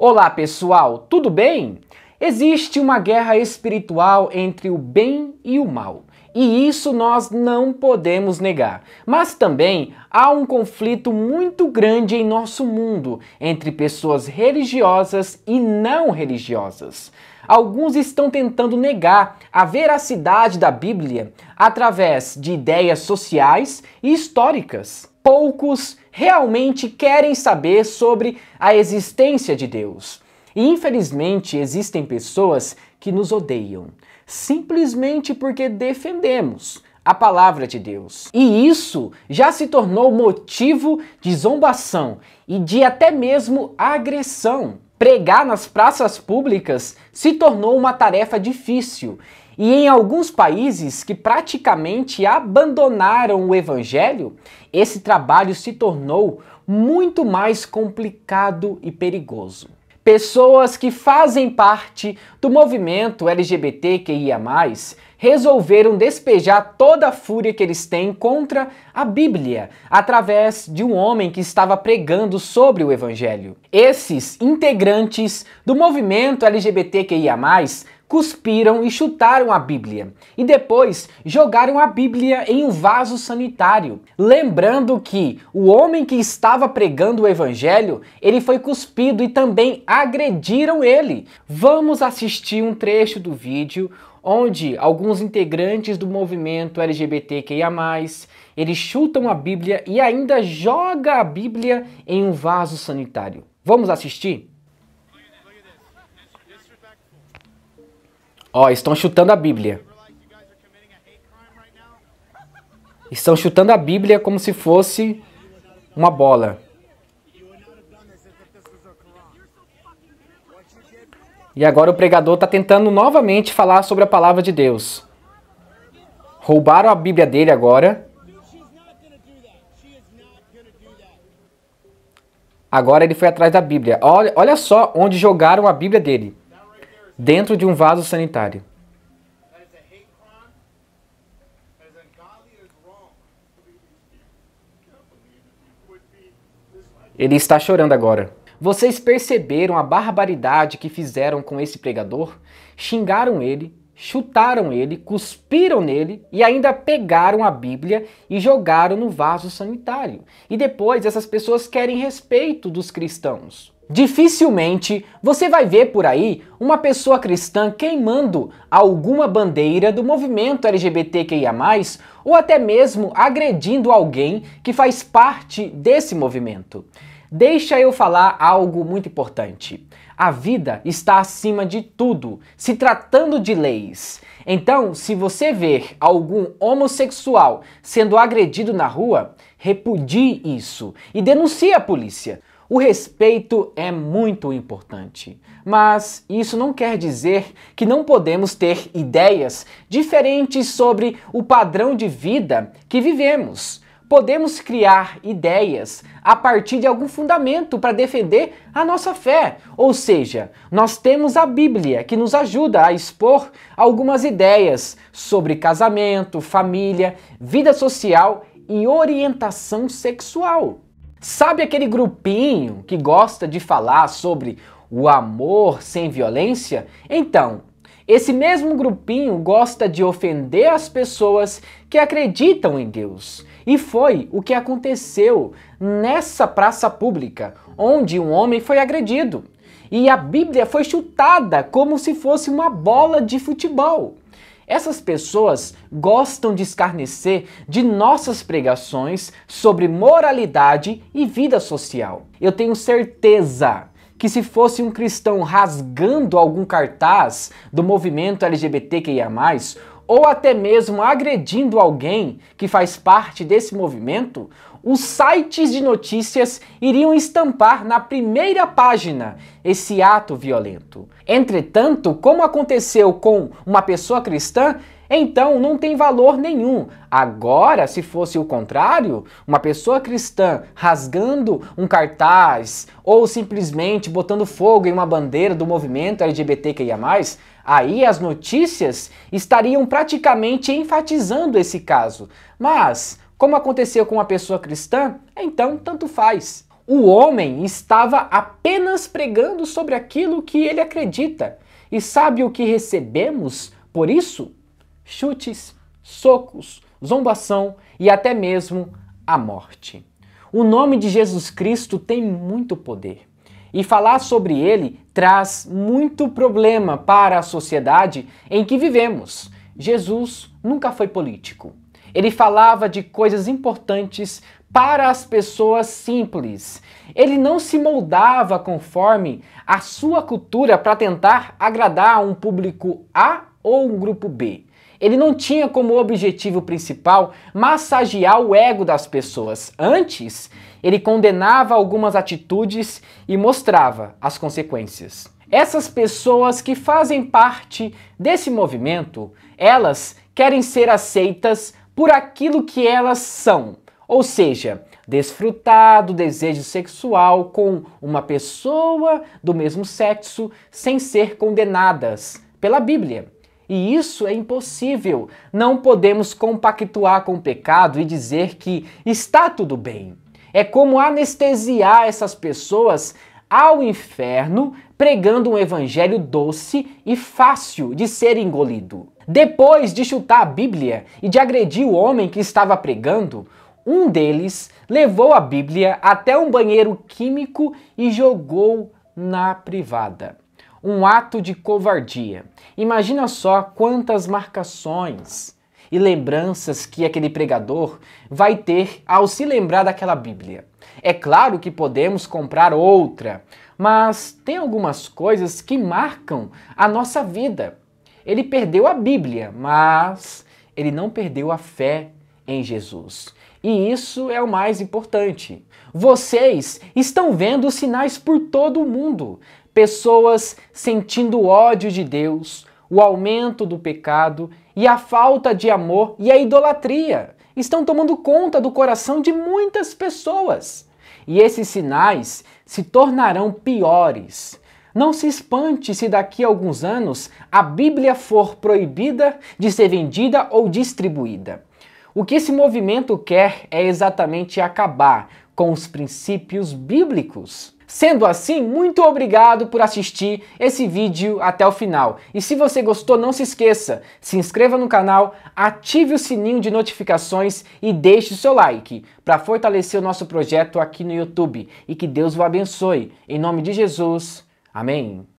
Olá pessoal, tudo bem? Existe uma guerra espiritual entre o bem e o mal, e isso nós não podemos negar. Mas também há um conflito muito grande em nosso mundo entre pessoas religiosas e não religiosas. Alguns estão tentando negar a veracidade da Bíblia através de ideias sociais e históricas. Poucos realmente querem saber sobre a existência de Deus. E infelizmente existem pessoas que nos odeiam, simplesmente porque defendemos a palavra de Deus. E isso já se tornou motivo de zombação e de até mesmo agressão. Pregar nas praças públicas se tornou uma tarefa difícil. E em alguns países que praticamente abandonaram o evangelho, esse trabalho se tornou muito mais complicado e perigoso. Pessoas que fazem parte do movimento LGBTQIA+, resolveram despejar toda a fúria que eles têm contra a Bíblia, através de um homem que estava pregando sobre o evangelho. Esses integrantes do movimento LGBTQIA+, cuspiram e chutaram a Bíblia, e depois jogaram a Bíblia em um vaso sanitário. Lembrando que o homem que estava pregando o evangelho, ele foi cuspido e também agrediram ele. Vamos assistir um trecho do vídeo onde alguns integrantes do movimento LGBTQIA+, eles chutam a Bíblia e ainda jogam a Bíblia em um vaso sanitário. Vamos assistir? Ó, estão chutando a Bíblia. Estão chutando a Bíblia como se fosse uma bola. E agora o pregador está tentando novamente falar sobre a palavra de Deus. Roubaram a Bíblia dele agora. Agora ele foi atrás da Bíblia. Olha só onde jogaram a Bíblia dele. Dentro de um vaso sanitário. Ele está chorando agora. Vocês perceberam a barbaridade que fizeram com esse pregador? Xingaram ele, chutaram ele, cuspiram nele e ainda pegaram a Bíblia e jogaram no vaso sanitário. E depois essas pessoas querem respeito dos cristãos. Dificilmente você vai ver por aí uma pessoa cristã queimando alguma bandeira do movimento LGBTQIA+, ou até mesmo agredindo alguém que faz parte desse movimento. Deixa eu falar algo muito importante. A vida está acima de tudo, se tratando de leis. Então, se você ver algum homossexual sendo agredido na rua, repudie isso e denuncie a polícia. O respeito é muito importante, mas isso não quer dizer que não podemos ter ideias diferentes sobre o padrão de vida que vivemos. Podemos criar ideias a partir de algum fundamento para defender a nossa fé. Ou seja, nós temos a Bíblia que nos ajuda a expor algumas ideias sobre casamento, família, vida social e orientação sexual. Sabe aquele grupinho que gosta de falar sobre o amor sem violência? Então, esse mesmo grupinho gosta de ofender as pessoas que acreditam em Deus. E foi o que aconteceu nessa praça pública, onde um homem foi agredido. E a Bíblia foi chutada como se fosse uma bola de futebol. Essas pessoas gostam de escarnecer de nossas pregações sobre moralidade e vida social. Eu tenho certeza que se fosse um cristão rasgando algum cartaz do movimento LGBTQIA+, ou até mesmo agredindo alguém que faz parte desse movimento, os sites de notícias iriam estampar na primeira página esse ato violento. Entretanto, como aconteceu com uma pessoa cristã, então não tem valor nenhum. Agora, se fosse o contrário, uma pessoa cristã rasgando um cartaz ou simplesmente botando fogo em uma bandeira do movimento LGBTQIA+, aí as notícias estariam praticamente enfatizando esse caso. Mas, como aconteceu com uma pessoa cristã, então tanto faz. O homem estava apenas pregando sobre aquilo que ele acredita. E sabe o que recebemos por isso? Chutes, socos, zombação e até mesmo a morte. O nome de Jesus Cristo tem muito poder. E falar sobre ele traz muito problema para a sociedade em que vivemos. Jesus nunca foi político. Ele falava de coisas importantes para as pessoas simples. Ele não se moldava conforme a sua cultura para tentar agradar um público A ou um grupo B. Ele não tinha como objetivo principal massagear o ego das pessoas. Antes, ele condenava algumas atitudes e mostrava as consequências. Essas pessoas que fazem parte desse movimento, elas querem ser aceitas por aquilo que elas são. Ou seja, desfrutar do desejo sexual com uma pessoa do mesmo sexo sem ser condenadas pela Bíblia. E isso é impossível. Não podemos compactuar com o pecado e dizer que está tudo bem. É como anestesiar essas pessoas ao inferno, pregando um evangelho doce e fácil de ser engolido. Depois de chutar a Bíblia e de agredir o homem que estava pregando, um deles levou a Bíblia até um banheiro químico e jogou na privada. Um ato de covardia. Imagina só quantas marcações e lembranças que aquele pregador vai ter ao se lembrar daquela Bíblia. É claro que podemos comprar outra, mas tem algumas coisas que marcam a nossa vida. Ele perdeu a Bíblia, mas ele não perdeu a fé em Jesus. E isso é o mais importante. Vocês estão vendo sinais por todo o mundo. Pessoas sentindo ódio de Deus, o aumento do pecado e a falta de amor e a idolatria estão tomando conta do coração de muitas pessoas. E esses sinais se tornarão piores. Não se espante se daqui a alguns anos a Bíblia for proibida de ser vendida ou distribuída. O que esse movimento quer é exatamente acabar com os princípios bíblicos. Sendo assim, muito obrigado por assistir esse vídeo até o final. E se você gostou, não se esqueça, se inscreva no canal, ative o sininho de notificações e deixe o seu like para fortalecer o nosso projeto aqui no YouTube. E que Deus o abençoe. Em nome de Jesus, amém.